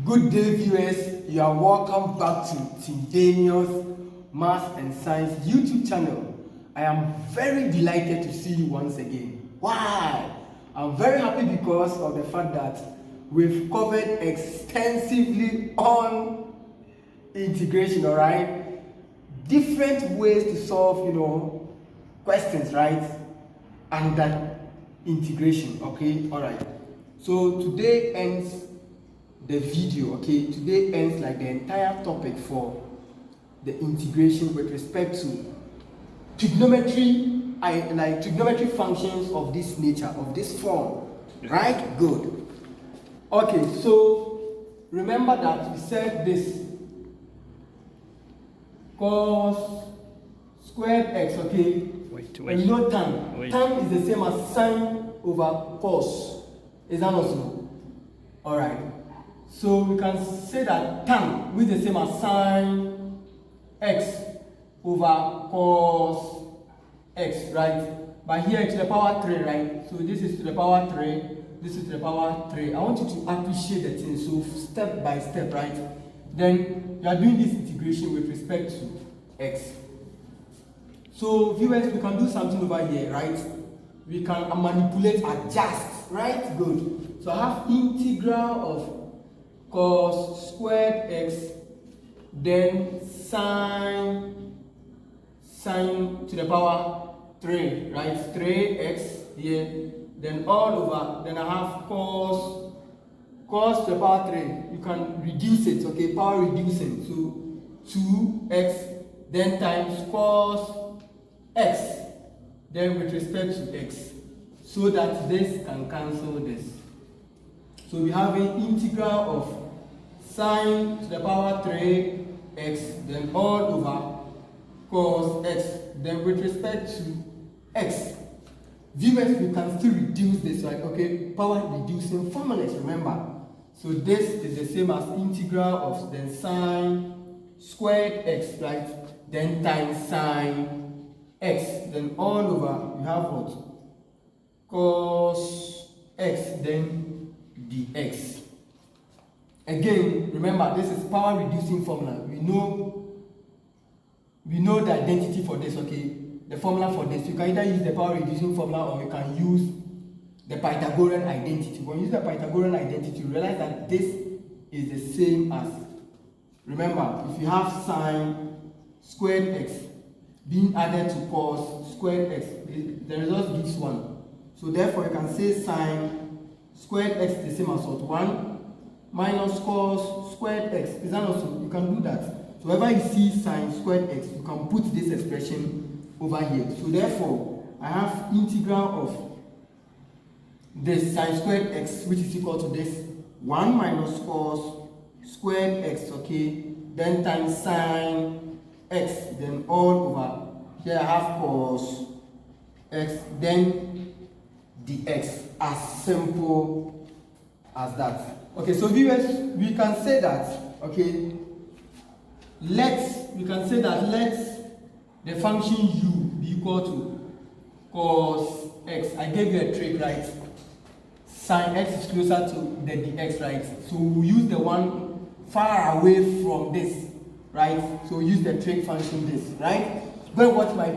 Good day, viewers. You are welcome back to Tindanious Math and Science YouTube channel. I am very delighted to see you once again. Why? I'm very happy because of the fact that we've covered extensively on integration, all right? Different ways to solve, questions, right? And that integration, okay? All right. So today ends the video, okay? Today ends like the entire topic for the integration with respect to trigonometry, trigonometric functions of this nature, of this form, right? Good. Okay, so remember that we said this cos squared x, okay? Wait. And no tan. Tan is the same as sine over cos. Is that not so? Alright. So we can say that tan, which is the same as sine x over cos x, right? But here it's to the power 3, right? So this is to the power 3, this is to the power 3. I want you to appreciate the thing, so step by step, right? Then you are doing this integration with respect to x. So viewers, we can do something over here, right? We can manipulate, adjust, right? Good. So I have integral of cos squared x, then sine to the power 3, right? 3x here, then all over, then I have cos to the power 3. You can reduce it, okay? Power reducing. So 2x, then times cos x, then with respect to x, so that this can cancel this. So we have an integral of sine to the power 3x, then all over cos x, then with respect to x. Viewers, we can still reduce this, right? Okay, power reducing formulas, remember. So this is the same as integral of then sine squared x, right? Then times sine x, then all over, you have what? Cos x, then dx. Again, remember, this is power reducing formula. We know the identity for this, okay? The formula for this. You can either use the power reducing formula or you can use the Pythagorean identity. When you use the Pythagorean identity, you realize that this is the same as, remember, if you have sine squared x being added to cos squared x, the result gives 1. So therefore, you can say sine squared x is the same as what? 1 minus cos squared x. Is that also? You can do that. So whenever you see sine squared x, you can put this expression over here. So therefore, I have integral of this sine squared x, which is equal to this 1 minus cos squared x, okay? Then times sine x, then all over. Here I have cos x, then dx, as simple as that. Okay, so viewers, we can say that, okay, let the function u be equal to cos x. I gave you a trick, right? Sine x is closer to the dx, right? So we'll use the one far away from this, right? So we'll use the trig function this, right? Go and watch my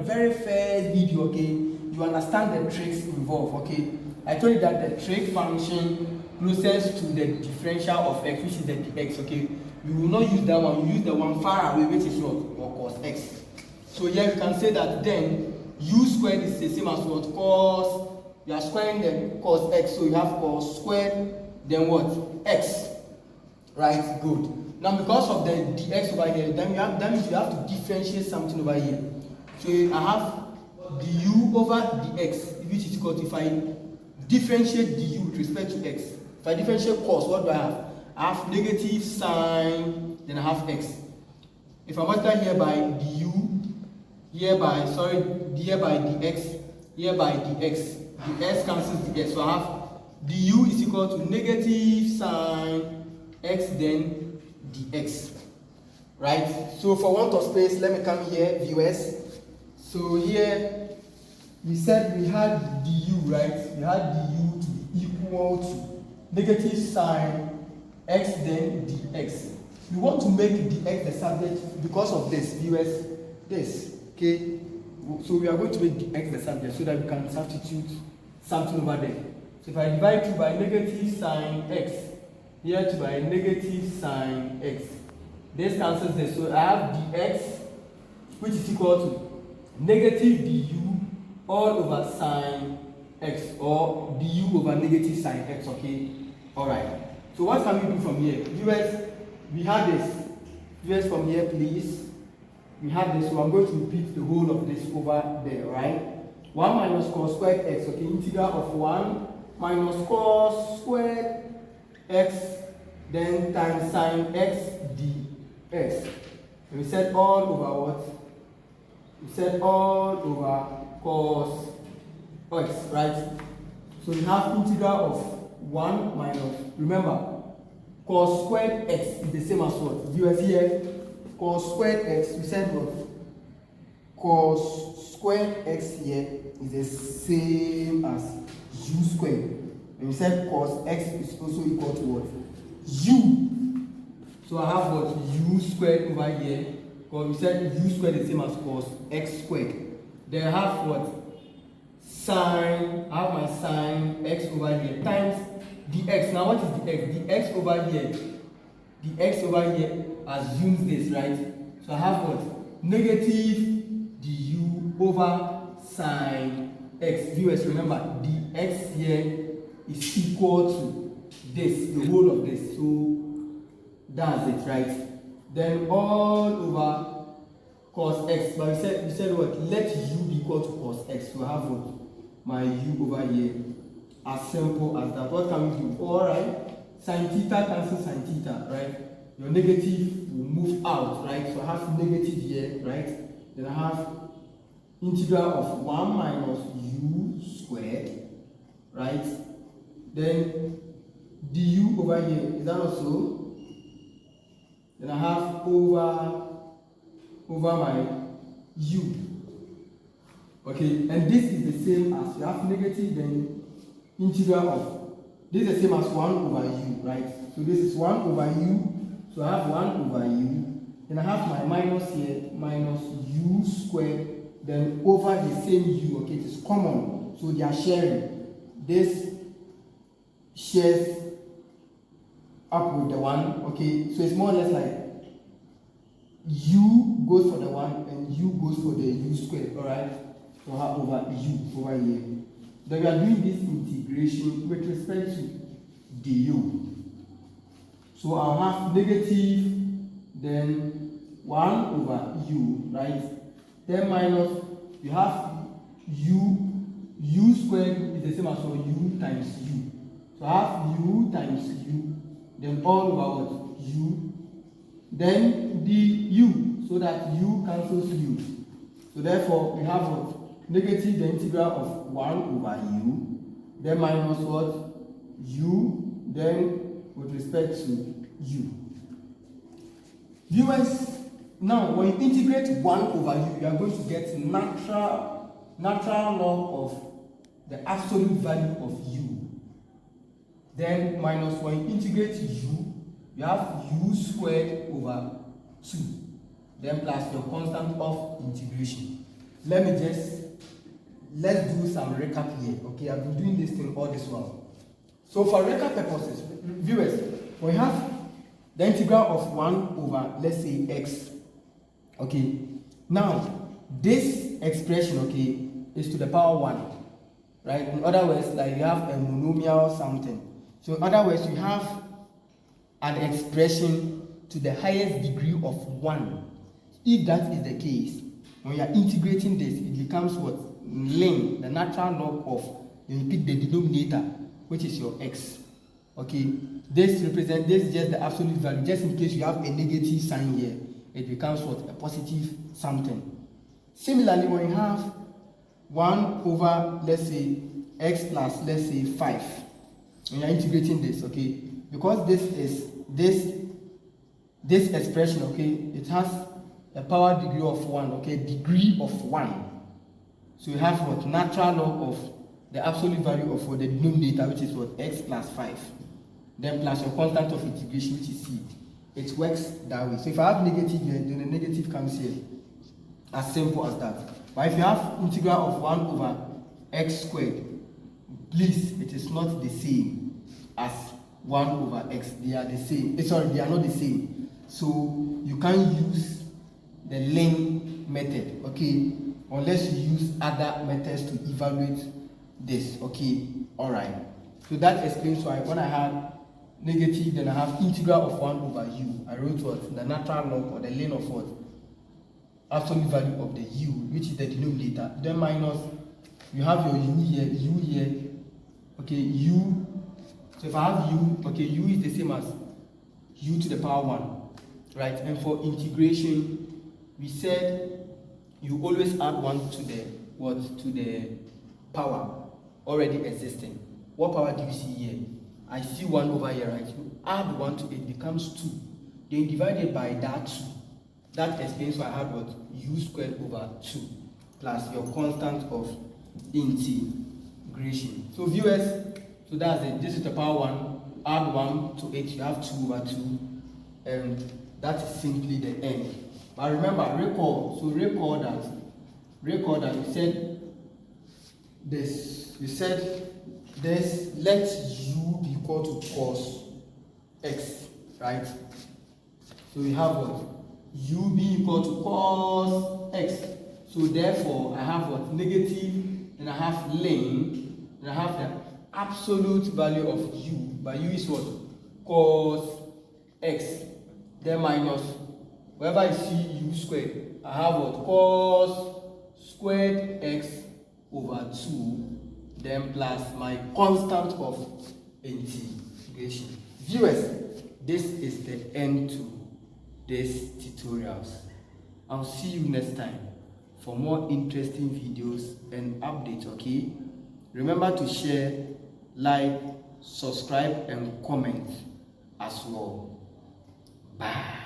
very first video, okay? You understand the tricks involved, okay? I told you that the trig function closest to the differential of x, which is the dx, okay? We will not use that one, we use the one far away, which is what? Or cos x. So here you can say that then u squared is the same as what? Cos, you are squaring the cos x, so you have cos squared, then what? X. Right? Good. Now because of the dx over here, that means you have to differentiate something over here. So I have du over dx, which is equal to, if I differentiate du with respect to x, if I differentiate cos, what do I have? I have negative sine, then I have x. If I multiply here by du, here by dx, here by dx, the s cancels the s, so I have du is equal to negative sine x, then dx. Right? So for want of space, let me come here, viewers. So here, we said we had du, right? We had du to be equal to negative sine x then dx. We want to make dx the subject because of this, viewers, this, okay? So we are going to make dx the subject so that we can substitute something over there. So if I divide 2 by negative sine x, here 2 by negative sine x, this cancels this. So I have dx, which is equal to negative du all over sine x, or du over negative sine x, okay? Alright. So what can we do from here? Viewers, we have this. Viewers, from here, please. We have this, so I'm going to repeat the whole of this over there, right? 1 minus cos squared x, okay? Integral of 1 minus cos squared x, then times sine x dx. And we said all over what? We said all over cos x, right? So we have integral of 1 minus, remember, cos squared x is the same as what? Viewers here, cos squared x, we said what? Cos squared x here is the same as u squared. And we said cos x is also equal to what? U. So I have what? U squared over here. Because we said u squared is the same as cos x squared. Then I have what? Sine, I have my sine x over here times dx. Now what is dx? Dx over here. Dx over here assumes this, right? So I have what? Negative du over sine x. Viewers, remember, dx here is equal to this, the whole of this. So that's it, right? Then all over cos x. But we said what? Let u be equal to cos x. So I have what? My u over here. As simple as that. What can we do? Alright. Sin theta cancels sin theta, right? Your negative will move out, right? So I have negative here, right? Then I have integral of 1 minus u squared, right? Then du over here, is that also? Then I have over my u. Okay, and this is the same as, you have negative, then integral of, this is the same as 1 over u, right? So this is 1 over u, so I have 1 over u, then I have my minus here, minus u squared, then over the same u, okay, it is common, so they are sharing. This shares up with the 1, okay, so it's more or less like u goes for the 1 and u goes for the u squared, alright? So I have over u over here. Then we are doing this integration with respect to du. So I'll have negative, then 1 over u, right? Then minus, you have u squared is the same as u times u. So I have u times u, then all over what? U. Then du, so that u cancels u. So therefore, we have what? Negative the integral of 1 over u, then minus what? U, then with respect to u. Viewers, now when you integrate 1 over u, you are going to get natural log of the absolute value of u. Then minus when you integrate u, you have u squared over 2. Then plus your constant of integration. Let's do some recap here. Okay, I've been doing this thing all this while. So for recap purposes, viewers, we have the integral of 1 over, let's say, x. Okay, now this expression, okay, is to the power 1, right? In other words, like you have a monomial something. So in other words, you have an expression to the highest degree of 1. If that is the case, when you are integrating this, it becomes what? Ln, the natural log of, then you pick the denominator, which is your x. Okay, this is just the absolute value. Just in case you have a negative sign here, it becomes what? A positive something. Similarly, when you have 1 over, let's say, x plus, let's say, 5, when you are integrating this, okay, because this is this expression, okay, it has a power degree of 1, okay, degree of 1. So you have what? Natural log of the absolute value of the denominator, which is what? X plus 5. then plus your constant of integration, which is c. It works that way. So if I have negative here, then the negative comes here. As simple as that. But if you have integral of 1 over x squared, please, it is not the same as 1 over x. They are the same. Sorry, they are not the same. So you can't use the length method, okay, unless you use other methods to evaluate this, okay. All right. So that explains why when I had negative, then I have integral of 1 over u. I wrote what? The natural log or the length of what? Absolute value of the u, which is the denominator. Then minus, you have your u here, okay, u. So if I have u, okay, u is the same as u to the power 1, right? And for integration, we said you always add 1 to the what? To the power already existing. What power do you see here? I see 1 over here, right? You add 1 to it, becomes 2. Then divide it by that 2. That explains why I had what? U squared over 2 plus your constant of integration. So viewers, so that's it. This is the power 1. Add 1 to it, you have 2 over 2. And that is simply the end. But remember, recall that we said this. We said this, let u be equal to cos x, right? So we have what? U be equal to cos x. So therefore, I have what? Negative, and I have length, and I have the absolute value of u. But u is what? Cos x. Then minus, wherever I see u squared, I have what? Cos squared x over 2. Then plus my constant of integration. Viewers, this is the end to this tutorials. I'll see you next time for more interesting videos and updates, okay? Remember to share, like, subscribe and comment as well. Bye.